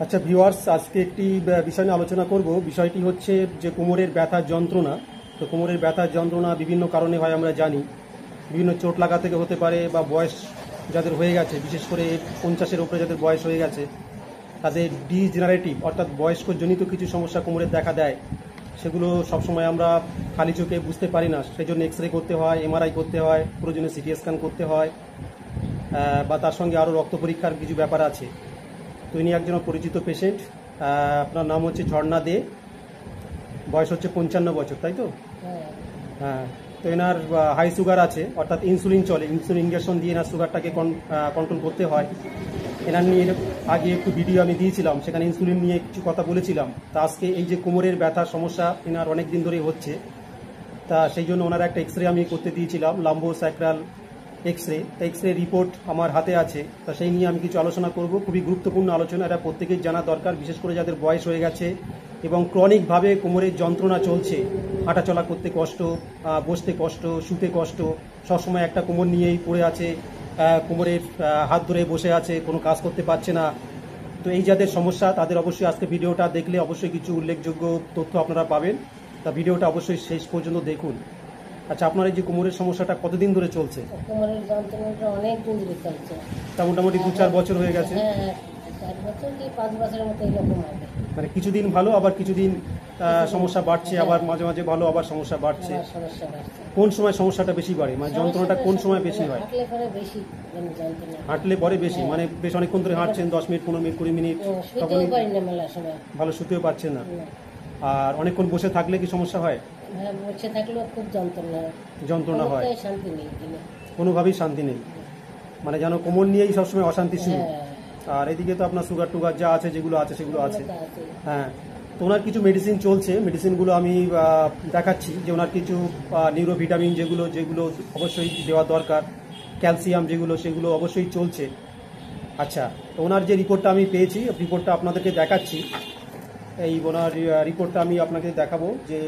আচ্ছা ভিউয়ার্স, আজকে একটি বিষয় নিয়ে আলোচনা করব। বিষয়টি হচ্ছে যে কোমরের ব্যথার যন্ত্রণা। তো কোমরের ব্যথার যন্ত্রণা বিভিন্ন কারণে হয় আমরা জানি। বিভিন্ন চোট লাগা থেকে হতে পারে, বা বয়স যাদের হয়ে গেছে, বিশেষ করে 50-এর উপরে যাদের বয়স হয়ে গেছে, তাদের ডিজেনারেটিভ অর্থাৎ বয়স্কজনিত কিছু সমস্যা কোমরের দেখা দেয়। সেগুলো সবসময় আমরা খালি চোখে বুঝতে পারি না, সেই জন্য এক্স রে করতে হয়, এমআরআই করতে হয়, প্রয়োজনে সিটি স্ক্যান করতে হয়, বা তার সঙ্গে আরও রক্ত পরীক্ষার কিছু ব্যাপার আছে। তো ইনি একজন পরিচিত পেশেন্ট। আপনার নাম হচ্ছে ঝর্ণা দে, বয়স হচ্ছে 55 বছর, তাই তো? হ্যাঁ। তো এনার হাই সুগার আছে, অর্থাৎ ইনসুলিন চলে, ইনসুলিন ইঞ্জেকশন দিয়ে এনার সুগারটাকে কন্ট্রোল করতে হয়। এনার নিয়ে আগে একটু ভিডিও আমি দিয়েছিলাম, সেখানে ইনসুলিন নিয়ে কিছু কথা বলেছিলাম। তা আজকে এই যে কোমরের ব্যথার সমস্যা এনার অনেক দিন ধরেই হচ্ছে, তা সেই জন্য ওনার একটা এক্স রে আমি করতে দিয়েছিলাম, lumbo sacral X ray. X ray report আমার হাতে আছে, তা সেই নিয়ে আমি কিছু আলোচনা করব। খুবই গুরুত্বপূর্ণ আলোচনা, এটা প্রত্যেকের জানা দরকার, বিশেষ করে যাদের বয়স হয়ে গেছে এবং ক্রনিকভাবে কোমরের যন্ত্রণা চলছে, হাঁটাচলা করতে কষ্ট, বসতে কষ্ট, শুতে কষ্ট, সবসময় একটা কোমর নিয়েই পড়ে আছে, কোমরের হাত ধরে বসে আছে, কোনো কাজ করতে পারছে না। তো এই যাদের সমস্যা তাদের অবশ্যই আজকে ভিডিওটা দেখলে অবশ্যই কিছু উল্লেখযোগ্য তথ্য আপনারা পাবেন। তা ভিডিওটা অবশ্যই শেষ পর্যন্ত দেখুন। আচ্ছা, আপনার এই যে কোমরের সমস্যাটা কতদিন ধরে চলছে? কোমরের যন্ত্রণাটা অনেক দিন ধরে চলছে। তা মোটামুটি 2-4 বছর হয়ে গেছে। হ্যাঁ, 4 বছর কি 5 বছরের মতো এরকম হবে। মানে কিছুদিন ভালো, আবার কিছুদিন সমস্যা বাড়ছে, আবার মাঝে মাঝে ভালো, আবার সমস্যা বাড়ছে। সমস্যা বাড়ছে। কোন সময় সমস্যাটা বেশি বাড়ে, মানে যন্ত্রণাটা কোন সময় বেশি হয়? হাঁটলে পরে বেশি যন্ত্রণা। হাঁটলে পরে বেশি, মানে বেশ অনেকক্ষণ ধরে হাঁটছেন, 10 মিনিট, 15 মিনিট, 20 মিনিট, তখন শুতেও পারি না মেলা সময়। ভালো শুতেও পারছেন না। আর অনেকক্ষণ বসে থাকলে কি সমস্যা হয়? হ্যাঁ, বসে থাকলেও খুব যন্ত্রণা হয়, কোনোটাই শান্তি নেই দিনে। কোনোভাবেই শান্তি নেই, মানে যেন কোমর নিয়েই সবসময় অশান্তি শুরু। হ্যাঁ, আর এদিকে তো আপনার সুগার টুগার যা আছে, যেগুলো আছে সেগুলো আছে। ওটা আছে। হ্যাঁ। তো ওনার কিছু মেডিসিন চলছে, মেডিসিনগুলো আমি দেখাচ্ছি যে ওনার কিছু নিউরোভিটামিন যেগুলো যেগুলো অবশ্যই দেওয়া দরকার, ক্যালসিয়াম যেগুলো সেগুলো অবশ্যই চলছে। আচ্ছা, তো ওনার যে রিপোর্টটা আমি পেয়েছি, রিপোর্টটা আপনাদেরকে দেখাচ্ছি। এই ওনার রিপোর্টটা আমি আপনাকে দেখাবো যে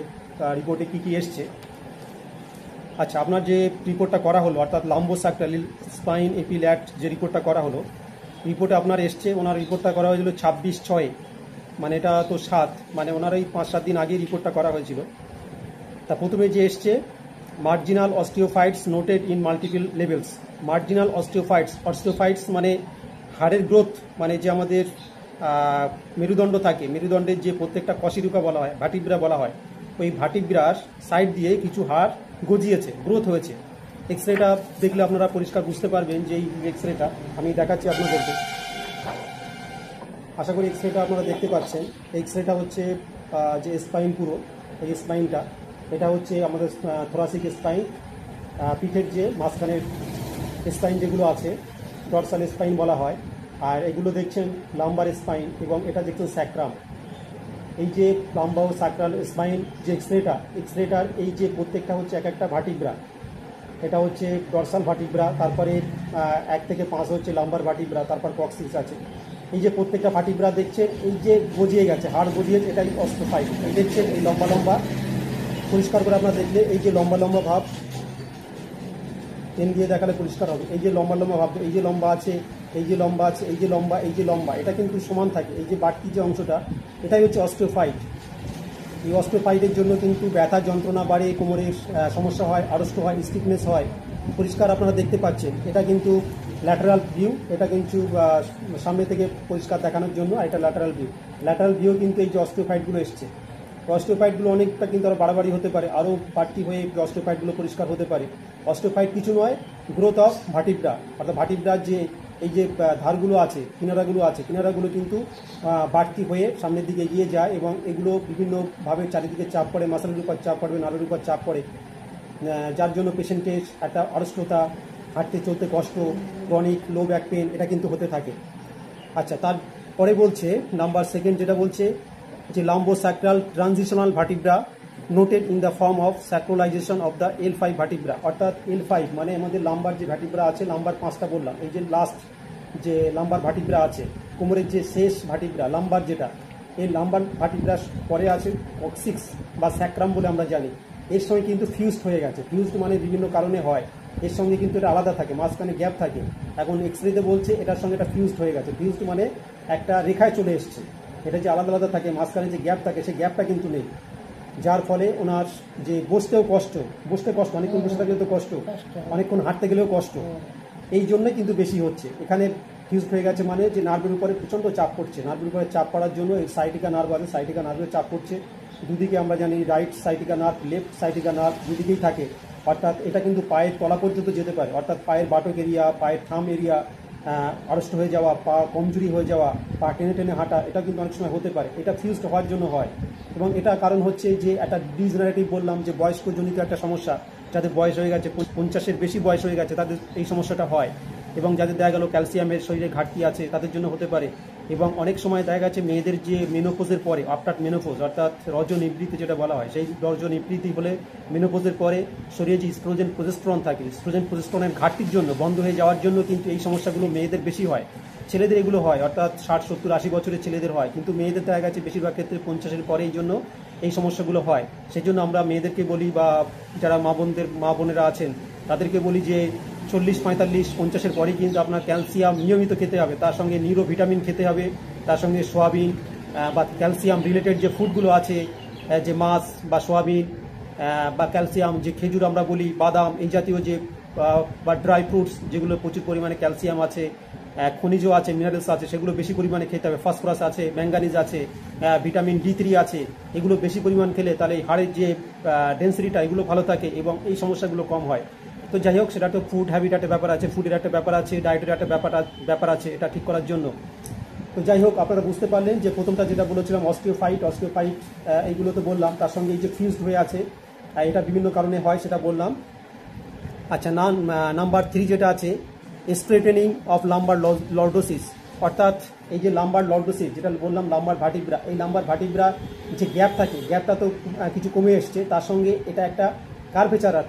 রিপোর্টে কী কী এসছে। আচ্ছা, আপনার যে রিপোর্টটা করা হলো, অর্থাৎ লাম্বো স্যাক্রাল স্পাইন এপিল্যাট যে রিপোর্টটা করা হলো, রিপোর্টে আপনার এসছে, ওনার রিপোর্টটা করা হয়েছিল 26/6, মানে এটা তো 7, মানে ওনার এই 5-7 দিন আগে রিপোর্টটা করা হয়েছিল। তা প্রথমে যে এসছে, marginal osteophytes noted in multiple levels. Marginal osteophytes মানে হাড়ের গ্রোথ, মানে যে আমাদের মেরুদণ্ড থাকে, মেরুদণ্ডের যে প্রত্যেকটা কশিরুকা বলা হয়, ভাটিব্রা বলা হয়, ওই ভাটিব্রার সাইড দিয়ে কিছু হাড় গজিয়েছে, গ্রোথ হয়েছে। এক্স রেটা দেখলে আপনারা পরিষ্কার বুঝতে পারবেন যে এই এক্স রেটা আমি দেখাচ্ছি আপনাদেরকে। আশা করি এক্স রেটা আপনারা দেখতে পাচ্ছেন। এক্স রেটা হচ্ছে যে স্পাইন, পুরো এই স্পাইনটা, এটা হচ্ছে আমাদের থোরাসিক স্পাইন, পিঠের যে মাঝখানের স্পাইন যেগুলো আছে, ডরসাল স্পাইন বলা হয়। আর এগুলো দেখছেন লাম্বার স্পাইন, এবং এটা দেখছেন স্যাক্রাম। এই যে লাম্বা ও স্যাক্রাল স্পাইন যে এক্স রেটার এই যে প্রত্যেকটা হচ্ছে এক একটা ভাটিব্রা। এটা হচ্ছে ডরসাল ভাটিব্রা, তারপরে 1 থেকে 5 হচ্ছে লাম্বার ভাটিব্রা, তারপর কক্সিস আছে। এই যে প্রত্যেকটা ভাটিব্রা দেখছেন, এই যে গজিয়ে গেছে, হাড় গজিয়েছে, এটাই অস্টিওফাইট। এই দেখছেন এই লম্বা লম্বা, পরিষ্কার করে আপনারা দেখলে এই যে লম্বা লম্বা ভাব, পেন দিয়ে দেখালে পরিষ্কার হবে। এই যে লম্বা লম্বা ভাব, এই যে লম্বা আছে, এই যে লম্বা আছে, এই যে লম্বা, এই যে লম্বা, এটা কিন্তু সমান থাকে। এই যে বাড়তি যে অংশটা, এটাই হচ্ছে অস্টিওফাইট। এই অস্টিওফাইটের জন্য কিন্তু ব্যথা যন্ত্রণা বাড়ে, কোমরের সমস্যা হয়, আড়ষ্ট হয়, স্টিফনেস হয়। পরিষ্কার আপনারা দেখতে পাচ্ছেন, এটা কিন্তু ল্যাটারাল ভিউ, এটা কিন্তু সামনে থেকে পরিষ্কার দেখানোর জন্য, আর এটা ল্যাটারাল ভিউ কিন্তু এই যে অস্টিওফাইটগুলো এসছে। অস্টিওফাইটগুলো অনেকটা কিন্তু আরও বাড়াবাড়ি হতে পারে, আরও বাড়তি হয়ে অস্টিওফাইটগুলো পরিষ্কার হতে পারে। অস্টিওফাইট কিছু নয়, গ্রোথ অফ ভাটিব্রা, অর্থাৎ ভাটিব্রার যে এই যে ধারগুলো আছে, কিনারাগুলো কিন্তু বাড়তি হয়ে সামনের দিকে এগিয়ে যায়, এবং এগুলো বিভিন্নভাবে চারিদিকে চাপ পড়ে, মাসেলের উপর চাপ পড়বে, নাড়ুর উপর চাপ পড়ে, যার জন্য পেশেন্টের একটা আড়ষ্টতা, হাঁটতে চলতে কষ্ট, ক্রনিক লো ব্যাক পেন, এটা কিন্তু হতে থাকে। আচ্ছা, তারপরে বলছে নাম্বার 2 যেটা বলছে যে lumbosacral transitional vertebra noted in the form of sacralization of the L5 vertebra. অর্থাৎ L5 মানে আমাদের লাম্বার যে ভার্টিব্রা আছে, লাম্বার 5টা বললাম, এই যে লাস্ট যে লাম্বার ভার্টিব্রা আছে, কোমরের যে শেষ ভার্টিব্রা লাম্বার যেটা, এই লাম্বার ভার্টিব্রার পরে আছে কক্সিক্স বা স্যাক্রাম বলে আমরা জানি। এর সঙ্গে কিন্তু ফিউজড হয়ে গেছে। ফিউজড মানে বিভিন্ন কারণে হয়, এর সঙ্গে কিন্তু এটা আলাদা থাকে, মাঝখানে গ্যাপ থাকে। এখন এক্স রেতে বলছে এটার সঙ্গে এটা ফিউজড হয়ে গেছে। ফিউজড মানে একটা রেখায় চলে এসছে। এটা যে আলাদা আলাদা থাকে, মাঝখানে যে গ্যাপ থাকে, সেই গ্যাপটা কিন্তু নেই, যার ফলে ওনার যে বসতে কষ্ট, অনেকক্ষণ বসে থাকলে তো কষ্ট, অনেকক্ষণ হাঁটতে গেলেও কষ্ট, এই জন্যই কিন্তু বেশি হচ্ছে। এখানে ফিউজড হয়ে গেছে মানে যে নার্ভের উপরে প্রচণ্ড চাপ পড়ছে, নার্ভের উপরে চাপ পড়ার জন্য এই সাইটিকা নার্ভ আছে, সাইটিকা নার্ভের চাপ পড়ছে দুদিকে। আমরা জানি right sciatica nerve, left sciatica nerve দুদিকেই থাকে, অর্থাৎ এটা কিন্তু পায়ের তলা পর্যন্ত যেতে পারে, অর্থাৎ পায়ের বাটক এরিয়া, পায়ের থাম এরিয়া আড়ষ্ট হয়ে যাওয়া, পা কমজোরি হয়ে যাওয়া, পা টেনে টেনে হাঁটা, এটা কিন্তু অনেক সময় হতে পারে। এটা ফিউজড হওয়ার জন্য হয়, এবং এটা কারণ হচ্ছে যে একটা ডিজেনারেটিভ বললাম যে বয়স্কজনিত একটা সমস্যা, যাদের বয়স হয়ে গেছে 50-এর বেশি বয়স হয়ে গেছে তাদের এই সমস্যাটা হয়, এবং যাদের দেখা গেল ক্যালসিয়ামের শরীরে ঘাটতি আছে তাদের জন্য হতে পারে। এবং অনেক সময় দেখা গেছে মেয়েদের যে মেনোপোজের পরে, আফটার মেনোপোজ অর্থাৎ রজনিবৃত্তি যেটা বলা হয়, সেই রজনিবৃত্তি হলে মেনোপোজের পরে শরীরে যে ইস্ট্রোজেন প্রজেস্টেরন থাকে, ইস্ট্রোজেন প্রজেস্টেরনের ঘাটতির জন্য, বন্ধ হয়ে যাওয়ার জন্য কিন্তু এই সমস্যাগুলো মেয়েদের বেশি হয়। ছেলেদের এগুলো হয়, অর্থাৎ 60, 70, 80 বছরের ছেলেদের হয়, কিন্তু মেয়েদের দেখা গেছে বেশিরভাগ ক্ষেত্রে 50-এর পরে এই জন্য এই সমস্যাগুলো হয়। সেই জন্য আমরা মেয়েদেরকে বলি, বা যারা মা বোনেরা আছেন তাদেরকে বলি যে 40, 45, 50-এর পরেই কিন্তু আপনার ক্যালসিয়াম নিয়মিত খেতে হবে, তার সঙ্গে নিউরো ভিটামিন খেতে হবে, তার সঙ্গে সোয়াবিন বা ক্যালসিয়াম রিলেটেড যে ফুডগুলো আছে, যে মাছ বা সোয়াবিন বা ক্যালসিয়াম যে খেজুর আমরা বলি, বাদাম, এই জাতীয় যে বা ড্রাই ফ্রুটস যেগুলো প্রচুর পরিমাণে ক্যালসিয়াম আছে, খনিজ আছে, মিনারেলস আছে, সেগুলো বেশি পরিমাণে খেতে হবে। ফসফরাস আছে, ম্যাঙ্গানিজ আছে, ভিটামিন D3 আছে, এগুলো বেশি পরিমাণ খেলে তাহলে এই হাড়ের যে ডেন্সিটিটা এগুলো ভালো থাকে এবং এই সমস্যাগুলো কম হয়। তো যাই হোক, সেটা তো ফুড হ্যাবিট একটা ব্যাপার আছে, ফুডের একটা ব্যাপার আছে, ডায়েটের একটা ব্যাপার আছে এটা ঠিক করার জন্য। তো যাই হোক, আপনারা বুঝতে পারলেন যে প্রথমটা যেটা বলেছিলাম অস্টিওফাইট এইগুলো তো বললাম, তার সঙ্গে এই যে ফিউজড হয়ে আছে এটা বিভিন্ন কারণে হয় সেটা বললাম। আচ্ছা, নাম্বার 3 যেটা আছে স্ট্রেটেনিং অফ লাম্বার লর্ডোসিস, অর্থাৎ এই যে লাম্বার লর্ডোসিস যেটা বললাম, লাম্বার ভার্টিব্রা, এই লাম্বার ভার্টিব্রা যে গ্যাপ থাকে, গ্যাপটা তো কিছু কমে এসছে, তার সঙ্গে এটা একটা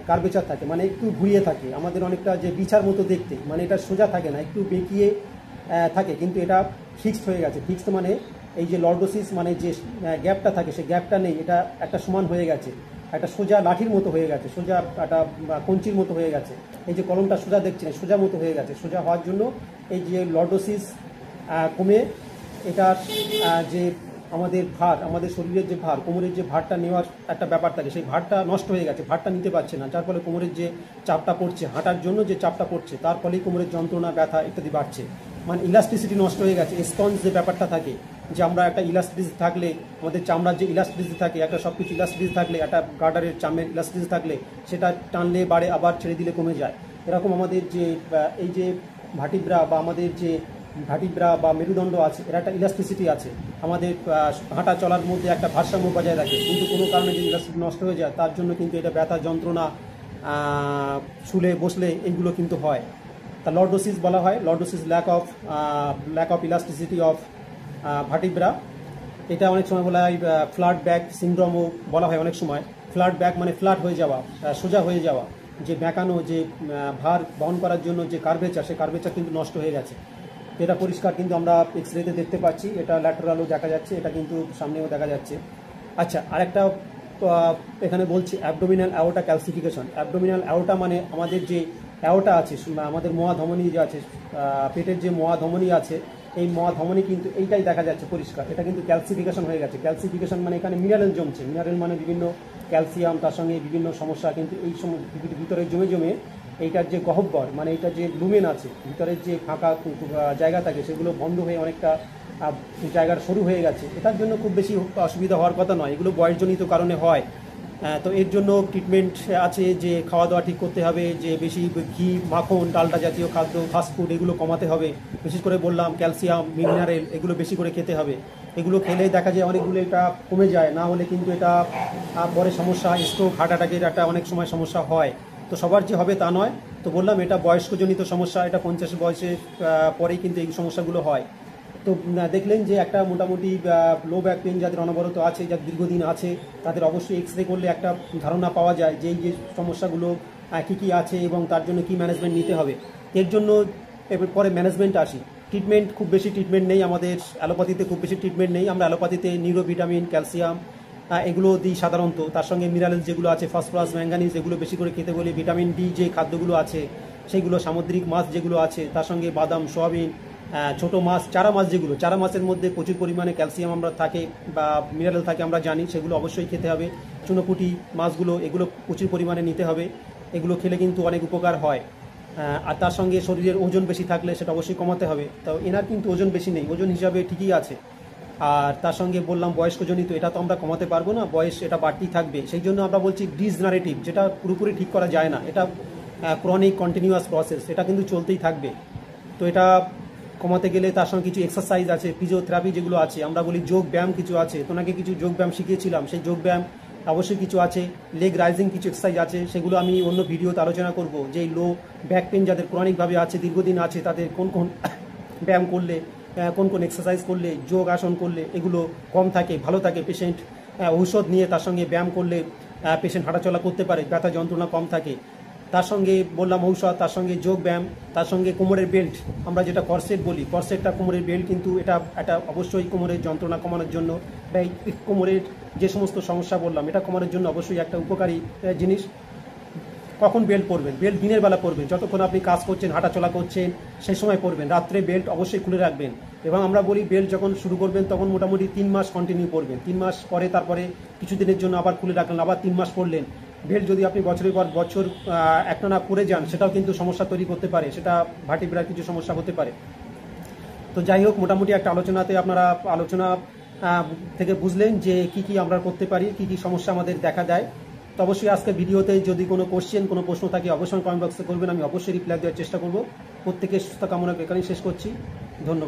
কার্ভেচার থাকে, মানে একটু ঘুরিয়ে থাকে, আমাদের অনেকটা যে বিছার মতো দেখতে, মানে এটা সোজা থাকে না, একটু বেঁকিয়ে থাকে, কিন্তু এটা ফিক্সড হয়ে গেছে। ফিক্সড মানে এই যে লর্ডোসিস মানে যে গ্যাপটা থাকে, সেই গ্যাপটা নেই, এটা একটা সমান হয়ে গেছে, একটা সোজা লাঠির মতো হয়ে গেছে, সোজা একটা কঞ্চির মতো হয়ে গেছে। এই যে কলমটা সোজা দেখছেন, সোজা মতো হয়ে গেছে। সোজা হওয়ার জন্য এই যে লর্ডোসিস কমে এটার যে আমাদের শরীরের যে ভার, কোমরের যে ভারটা নেওয়ার একটা ব্যাপার থাকে, সেই ভারটা নষ্ট হয়ে গেছে, ভারটা নিতে পারছে না, যার ফলে কোমরের যে চাপটা পড়ছে, হাঁটার জন্য যে চাপটা পড়ছে, তার ফলেই কোমরের যন্ত্রণা, ব্যথা ইত্যাদি বাড়ছে। মানে ইলাস্টিসিটি নষ্ট হয়ে গেছে, স্পঞ্জ যে ব্যাপারটা থাকে, যে আমরা একটা ইলাস্টিসিটি থাকলে, আমাদের চামড়ার যে ইলাস্টিসিটি থাকে, একটা সব কিছু ইলাস্টিসিটি থাকলে, একটা গার্ডারের চামড়ার ইলাস্টিসিটি থাকলে, সেটা টানলে বাড়ে, আবার ছেড়ে দিলে কমে যায়। এরকম আমাদের যে এই যে ভার্টিব্রা বা মেরুদণ্ড আছে, এর একটা ইলাস্টিসিটি আছে, আমাদের হাঁটা চলার মধ্যে একটা ভারসাম্য বজায় রাখে। কিন্তু কোনো কারণে যদি ইলাস্টিসিটি নষ্ট হয়ে যায়, তার জন্য কিন্তু এটা ব্যথা, যন্ত্রণা, শুলে বসলে এইগুলো কিন্তু হয়। তা লর্ডোসিস বলা হয়, lordosis lack of elasticity of vertebra. এটা অনেক সময় বলা হয় ফ্ল্যাট ব্যাক সিনড্রোমও বলা হয়। অনেক সময় ফ্ল্যাট ব্যাক মানে ফ্ল্যাট হয়ে যাওয়া, সোজা হয়ে যাওয়া, যে বেঁকানো, যে ভার বহন করার জন্য যে কার্ভেচার, সেই কার্ভেচার কিন্তু নষ্ট হয়ে গেছে। এটা পরিষ্কার কিন্তু আমরা এক্সরেতে দেখতে পাচ্ছি, এটা ল্যাটারালও দেখা যাচ্ছে, এটা কিন্তু সামনেও দেখা যাচ্ছে। আচ্ছা, আরেকটা এখানে বলছি abdominal aorta calcification. Abdominal aorta মানে আমাদের যে অ্যাওর্টা আছে, আমাদের মহাধমনী যে আছে, পেটের যে মহাধমনী আছে, এই মহাধমনী কিন্তু এইটাই দেখা যাচ্ছে পরিষ্কার, এটা কিন্তু ক্যালসিফিকেশন হয়ে গেছে। ক্যালসিফিকেশন মানে এখানে মিনারেল জমছে, মিনারেল মানে বিভিন্ন ক্যালসিয়াম, তার সঙ্গে বিভিন্ন সমস্যা কিন্তু এই ভিতরে জমে এইটার যে গহ্বর মানে এইটার যে লুমেন আছে, ভিতরের যে ফাঁকা জায়গা থাকে, সেগুলো বন্ধ হয়ে অনেকটা জায়গার সরু হয়ে গেছে। এটার জন্য খুব বেশি অসুবিধা হওয়ার কথা নয়, এগুলো বয়সজনিত কারণে হয়। তো এর জন্য ট্রিটমেন্ট আছে, যে খাওয়া দাওয়া ঠিক করতে হবে, যে বেশি ঘি, মাখন, ডালটা জাতীয় খাদ্য, ফাস্টফুড এগুলো কমাতে হবে। বিশেষ করে বললাম ক্যালসিয়াম, মিনারেল এগুলো বেশি করে খেতে হবে। এগুলো খেলে দেখা যায় অনেকগুলো এটা কমে যায়, না হলে কিন্তু এটা পরে সমস্যা, স্ট্রোক, হার্ট অ্যাটাকের একটা অনেক সময় সমস্যা হয়। তো সবার যে হবে তা নয়। তো বললাম এটা বয়স্কজনিত সমস্যা, এটা 50 বয়সের পরেই কিন্তু এই সমস্যাগুলো হয়। তো দেখলেন যে একটা মোটামুটি লো ব্যাক পেইন যাদের অনবরত আছে, যাদের দীর্ঘদিন আছে, তাদের অবশ্যই এক্সরে করলে একটা ধারণা পাওয়া যায় যে এই যে সমস্যাগুলো কী কী আছে এবং তার জন্য কী ম্যানেজমেন্ট নিতে হবে। এর জন্য পরে ম্যানেজমেন্ট আসি। ট্রিটমেন্ট খুব বেশি ট্রিটমেন্ট নেই আমাদের অ্যালোপ্যাথিতে, খুব বেশি ট্রিটমেন্ট নেই। আমরা অ্যালোপ্যাথিতে নিউরো ভিটামিন, ক্যালসিয়াম এগুলো দিই সাধারণত, তার সঙ্গে মিনারেলস যেগুলো আছে, ফসফরাস, ম্যাঙ্গানিজ এগুলো বেশি করে খেতে বলি। ভিটামিন ডি যে খাদ্যগুলো আছে সেইগুলো, সামুদ্রিক মাছ যেগুলো আছে, তার সঙ্গে বাদাম, সোয়াবিন, ছোট মাছ, চারা মাছ, যেগুলো চারা মাছের মধ্যে প্রচুর পরিমাণে ক্যালসিয়াম আমরা থাকে বা মিনারেল থাকে আমরা জানি, সেগুলো অবশ্যই খেতে হবে। চুনোপুঁটি মাছগুলো, এগুলো প্রচুর পরিমাণে নিতে হবে। এগুলো খেলে কিন্তু অনেক উপকার হয়। আর তার সঙ্গে শরীরের ওজন বেশি থাকলে সেটা অবশ্যই কমাতে হবে। তো এনার কিন্তু ওজন বেশি নেই, ওজন হিসাবে ঠিকই আছে। আর তার সঙ্গে বললাম বয়স্কজনিত, এটা তো আমরা কমাতে পারবো না, বয়স এটা বাড়তেই থাকবে। সেই জন্য আমরা বলছি ডিজনারেটিভ, যেটা পুরোপুরি ঠিক করা যায় না, এটা ক্রনিক কন্টিনিউয়াস প্রসেস, এটা কিন্তু চলতেই থাকবে। তো এটা কমাতে গেলে তার সঙ্গে কিছু এক্সারসাইজ আছে, ফিজিওথেরাপি যেগুলো আছে, আমরা বলি যোগ ব্যায়াম কিছু আছে। তোনাকে কিছু যোগ ব্যায়াম শিখিয়েছিলাম, সেই যোগ ব্যায়াম অবশ্যই কিছু আছে। লেগ রাইজিং কিছু এক্সারসাইজ আছে, সেগুলো আমি অন্য ভিডিওতে আলোচনা করব। যে লো ব্যাক পেন যাদের ক্রনিকভাবে আছে, দীর্ঘদিন আছে, তাদের কোন কোন ব্যায়াম করলে, কোন কোন এক্সারসাইজ করলে, যোগ আসন করলে এগুলো কম থাকে, ভালো থাকে পেশেন্ট। ঔষধ নিয়ে তার সঙ্গে ব্যায়াম করলে পেশেন্ট হাঁটাচলা করতে পারে, ব্যথা যন্ত্রণা কম থাকে। তার সঙ্গে বললাম ঔষধ, তার সঙ্গে যোগ ব্যায়াম, তার সঙ্গে কোমরের বেল্ট, আমরা যেটা করসেট বলি, করসেটটা কোমরের বেল্ট কিন্তু এটা অবশ্যই কোমরের যন্ত্রণা কমানোর জন্য, কোমরের যে সমস্ত সমস্যা বললাম এটা কমানোর জন্য অবশ্যই একটা উপকারী জিনিস। কখন বেল্ট পরবেন? বেল্ট দিনের বেলা পরবেন, যতক্ষণ আপনি কাজ করছেন, হাঁটাচলা করছেন, সেই সময় পরবেন। রাত্রে বেল্ট অবশ্যই খুলে রাখবেন। এবং আমরা বলি বেল্ট যখন শুরু করবেন তখন মোটামুটি 3 মাস কন্টিনিউ করবেন। 3 মাস পরে তারপরে কিছুদিনের জন্য আবার খুলে রাখলেন, আবার 3 মাস পরলেন। বেল্ট যদি আপনি বছরের পর বছর একটানা পরে যান, সেটাও কিন্তু সমস্যা তৈরি করতে পারে, সেটা ভার্টিব্রার কিছু সমস্যা হতে পারে। তো যাই হোক, মোটামুটি একটা আলোচনাতে আপনারা আলোচনা থেকে বুঝলেন যে কি কি আমরা করতে পারি, কি কি সমস্যা আমাদের দেখা দেয়। তো অবশ্যই আজকে ভিডিওতে যদি কোনো কোশ্চেন, কোনো প্রশ্ন থাকে অবশ্যই কমেন্ট বক্সে করবেন, আমি অবশ্যই রিপ্লাই দেওয়ার চেষ্টা করব। প্রত্যেকের সুস্থ কামনা করে এখানেই শেষ করছি। ধন্যবাদ।